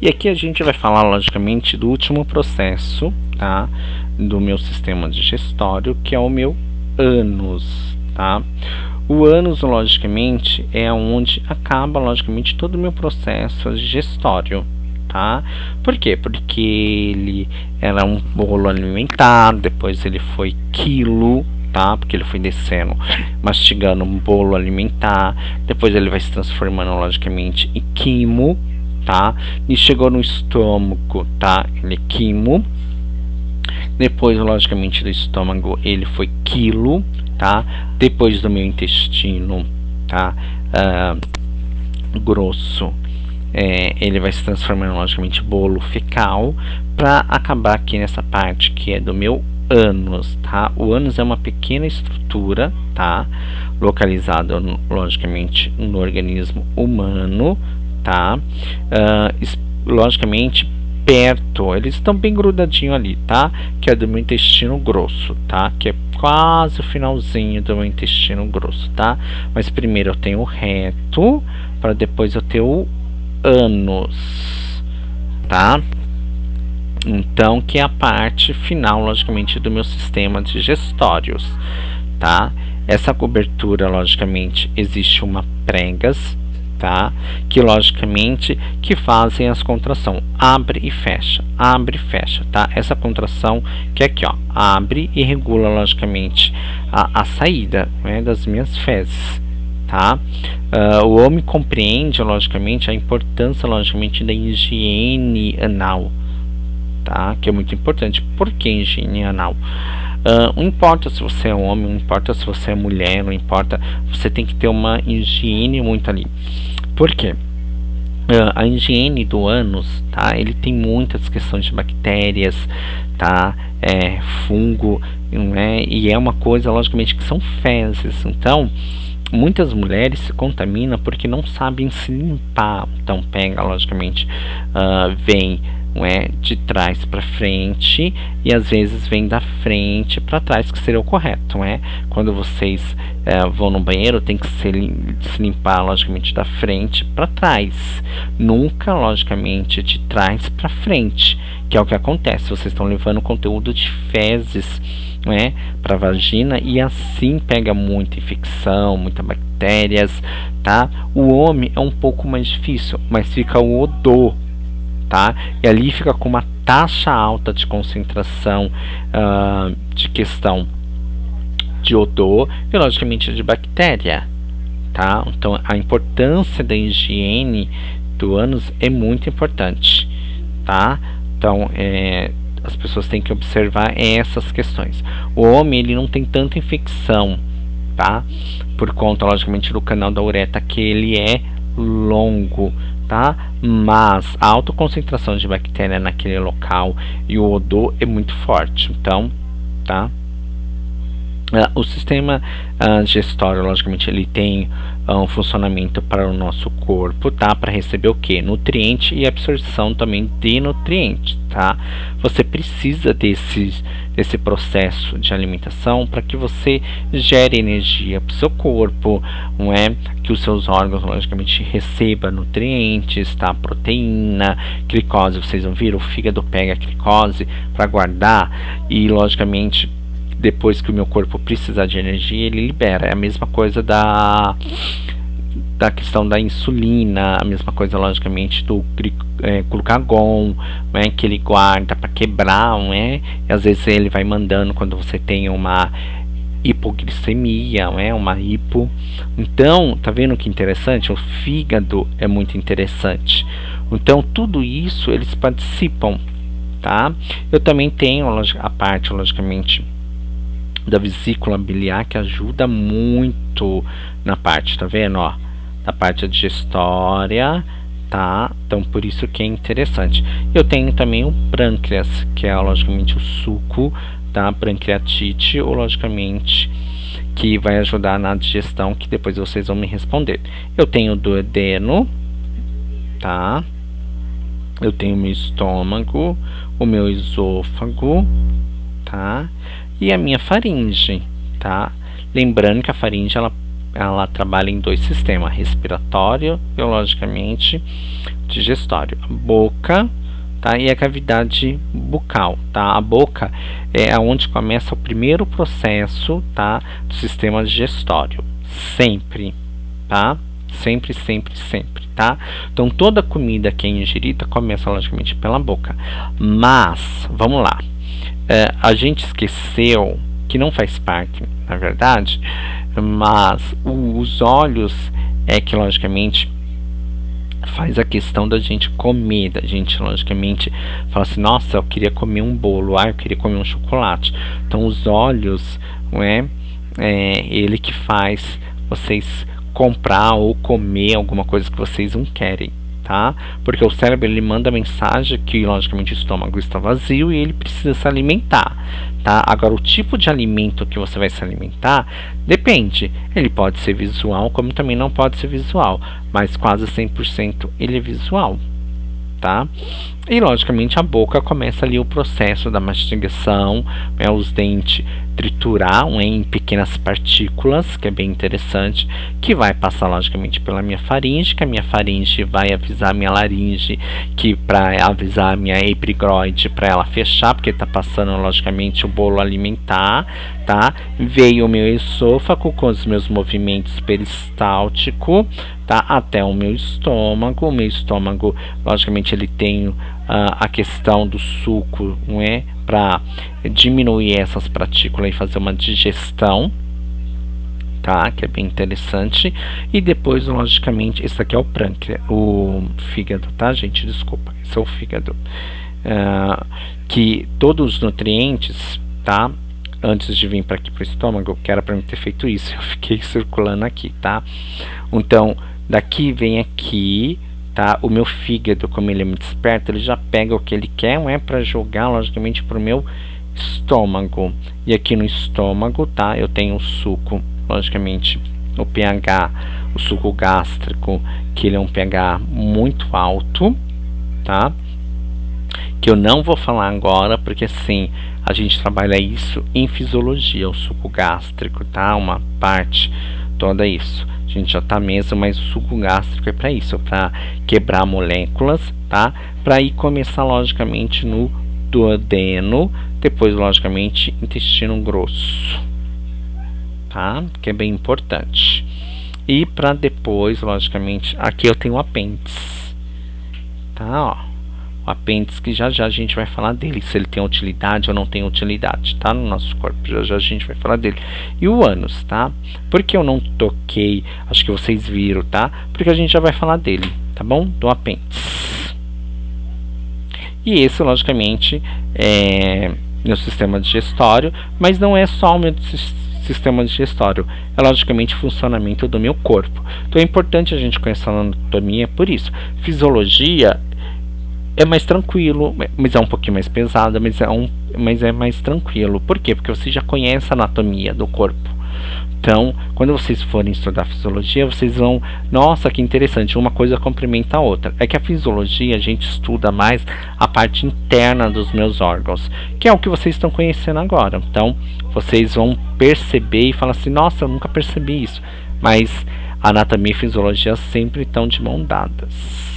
E aqui a gente vai falar, logicamente, do último processo, tá? Do meu sistema digestório, que é o meu ânus, tá? O ânus, logicamente, é onde acaba, logicamente, todo o meu processo digestório, tá? Por quê? Porque ele era um bolo alimentar, depois ele foi quilo, tá? Porque ele foi descendo, mastigando um bolo alimentar, depois ele vai se transformando, logicamente, em quimo, tá? E chegou no estômago, tá? Ele é quimo. Depois, logicamente, do estômago ele foi quilo, tá? Depois do meu intestino, tá? Grosso, ele vai se transformando, logicamente, em bolo fecal, para acabar aqui nessa parte que é do meu ânus, tá? O ânus é uma pequena estrutura, tá? Localizada, logicamente, no organismo humano, tá? Logicamente, perto, eles estão bem grudadinho ali, tá? Que é do meu intestino grosso, tá? Que é quase o finalzinho do meu intestino grosso, tá? Mas primeiro eu tenho o reto, para depois eu ter o ânus, tá? Então, que é a parte final, logicamente, do meu sistema digestórios, tá? Essa cobertura, logicamente, existe uma pregas, tá? Que logicamente que fazem as contrações, abre e fecha, tá? Essa contração que é aqui, ó, abre e regula, logicamente, a saída, né, das minhas fezes, tá? O homem compreende, logicamente, a importância, logicamente, da higiene anal, tá? Que é muito importante. Por que higiene anal? Não importa se você é homem, não importa se você é mulher, não importa, você tem que ter uma higiene muito ali. Por quê? A higiene do ânus, tá? Ele tem muitas questões de bactérias, tá? Fungo, né? E é uma coisa, logicamente, que são fezes. Então, muitas mulheres se contaminam porque não sabem se limpar. Então, pega, logicamente, vem, não é, de trás para frente e às vezes vem da frente para trás, que seria o correto, não é? Quando vocês vão no banheiro, tem que se limpar, logicamente, da frente para trás, nunca, logicamente, de trás para frente, que é o que acontece. Vocês estão levando conteúdo de fezes, não é, para a vagina, e assim pega muita infecção, muitas bactérias, tá? O homem é um pouco mais difícil, mas fica o odor, tá? E ali fica com uma taxa alta de concentração de questão de odor e, logicamente, de bactéria, tá? Então, a importância da higiene do ânus é muito importante, tá? Então, as pessoas têm que observar essas questões. O homem, ele não tem tanta infecção, tá? Por conta, logicamente, do canal da uretra, que ele é longo, tá? Mas a alta concentração de bactéria naquele local e o odor é muito forte. Então, tá? O sistema digestório, logicamente, ele tem um funcionamento para o nosso corpo, tá? Para receber o que? Nutriente e absorção também de nutrientes, tá? Você precisa desse processo de alimentação para que você gere energia para o seu corpo, não é? Que os seus órgãos, logicamente, recebam nutrientes, tá? Proteína, glicose, vocês vão ver, o fígado pega a glicose para guardar e, logicamente, depois que o meu corpo precisar de energia, ele libera. É a mesma coisa da questão da insulina, a mesma coisa, logicamente, do glucagon, né, que ele guarda para quebrar, né, e às vezes ele vai mandando quando você tem uma hipoglicemia, né, uma hipo. Então, tá vendo que interessante? O fígado é muito interessante. Então, tudo isso eles participam, tá? Eu também tenho a parte, logicamente, da vesícula biliar, que ajuda muito na parte, tá vendo, ó, da parte digestória, tá? Então, por isso que é interessante. Eu tenho também o pâncreas, que é, logicamente, o suco da pancreatite, ou, logicamente, que vai ajudar na digestão, que depois vocês vão me responder. Eu tenho o duodeno, tá? Eu tenho o meu estômago, o meu esôfago, tá? E a minha faringe, tá? Lembrando que a faringe ela trabalha em dois sistemas, respiratório, biologicamente, digestório. A boca, tá? E a cavidade bucal, tá? A boca é onde começa o primeiro processo, tá? Do sistema digestório. Sempre, tá? Sempre, sempre, sempre, tá? Então, toda comida que é ingerida começa, logicamente, pela boca. Mas, vamos lá. A gente esqueceu que não faz parte, na verdade, mas os olhos é que, logicamente, faz a questão da gente comer, da gente, logicamente, fala assim, nossa, eu queria comer um bolo, eu queria comer um chocolate. Então, os olhos, não é ele que faz vocês comprar ou comer alguma coisa que vocês não querem, tá? Porque o cérebro, ele manda a mensagem que, logicamente, o estômago está vazio e ele precisa se alimentar, tá? Agora, o tipo de alimento que você vai se alimentar depende. Ele pode ser visual, como também não pode ser visual, mas quase 100% ele é visual, tá? E, logicamente, a boca começa ali o processo da mastigação, os dentes triturar em pequenas partículas, que é bem interessante, que vai passar, logicamente, pela minha faringe, que a minha faringe vai avisar a minha laringe, que para avisar a minha epigroide para ela fechar, porque está passando, logicamente, o bolo alimentar, tá? Veio o meu esôfago com os meus movimentos peristálticos, tá? Até o meu estômago. O meu estômago, logicamente, ele tem a questão do suco, não é? Para diminuir essas partículas e fazer uma digestão, tá? Que é bem interessante. E depois, logicamente, esse aqui é o fígado, tá, gente? Desculpa, esse é o fígado. Que todos os nutrientes, tá? Antes de vir para aqui pro estômago, que era para mim ter feito isso, eu fiquei circulando aqui, tá? Então, daqui vem aqui, tá? O meu fígado, como ele é muito esperto, ele já pega o que ele quer, não é para jogar, logicamente, pro meu estômago. E aqui no estômago, tá? Eu tenho o suco, logicamente, o pH, o suco gástrico, que ele é um pH muito alto, tá? Que eu não vou falar agora, porque assim, a gente trabalha isso em fisiologia, o suco gástrico, tá? Uma parte toda isso. A gente já tá mesmo, mas o suco gástrico é para isso, para quebrar moléculas, tá? Para ir começar, logicamente, no duodeno, depois, logicamente, intestino grosso, tá? Que é bem importante. E para depois, logicamente, aqui eu tenho o apêndice, tá? Ó. O apêndice, que já já a gente vai falar dele, se ele tem utilidade ou não tem utilidade, tá? No nosso corpo, já já a gente vai falar dele. E o ânus, tá? Porque eu não toquei, acho que vocês viram, tá? Porque a gente já vai falar dele, tá bom? Do apêndice. E esse, logicamente, é no sistema digestório, mas não é só o meu sistema digestório, é logicamente o funcionamento do meu corpo. Então é importante a gente conhecer a anatomia por isso. Fisiologia é mais tranquilo, mas é um pouquinho mais pesado, mas é mais tranquilo. Por quê? Porque você já conhece a anatomia do corpo. Então, quando vocês forem estudar fisiologia, vocês vão, nossa, que interessante, uma coisa complementa a outra. É que a fisiologia, a gente estuda mais a parte interna dos meus órgãos, que é o que vocês estão conhecendo agora. Então, vocês vão perceber e falar assim, nossa, eu nunca percebi isso. Mas a anatomia e fisiologia sempre estão de mão dadas.